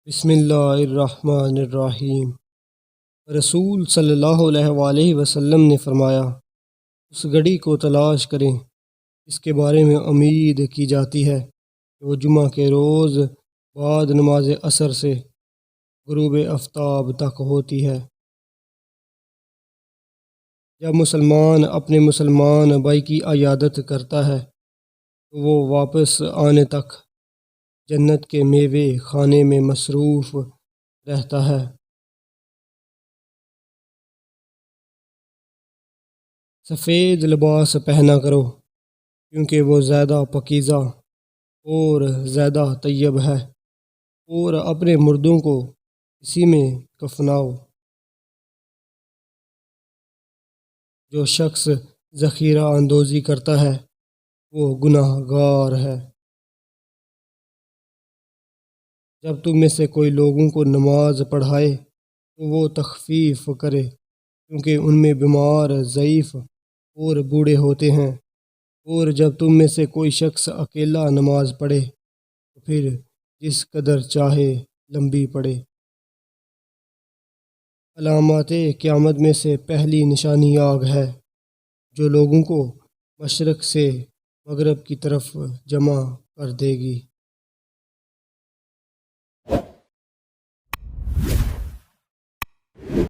بسم اللہ الرحمن الرحیم۔ رسول صلی اللہ علیہ وآلہ وسلم نے فرمایا، اس گھڑی کو تلاش کریں اس کے بارے میں امید کی جاتی ہے کہ وہ جمعہ کے روز بعد نماز عصر سے غروب آفتاب تک ہوتی ہے۔ جب مسلمان اپنے مسلمان بھائی کی عیادت کرتا ہے تو وہ واپس آنے تک جنت کے میوے کھانے میں مصروف رہتا ہے۔ سفید لباس پہنا کرو کیونکہ وہ زیادہ پاکیزہ اور زیادہ طیب ہے، اور اپنے مردوں کو اسی میں کفناؤ۔ جو شخص ذخیرہ اندوزی کرتا ہے وہ گناہ گار ہے۔ جب تم میں سے کوئی لوگوں کو نماز پڑھائے تو وہ تخفیف کرے، کیونکہ ان میں بیمار، ضعیف اور بوڑھے ہوتے ہیں، اور جب تم میں سے کوئی شخص اکیلا نماز پڑھے تو پھر جس قدر چاہے لمبی پڑھے۔ علامات قیامت میں سے پہلی نشانی آگ ہے جو لوگوں کو مشرق سے مغرب کی طرف جمع کر دے گی۔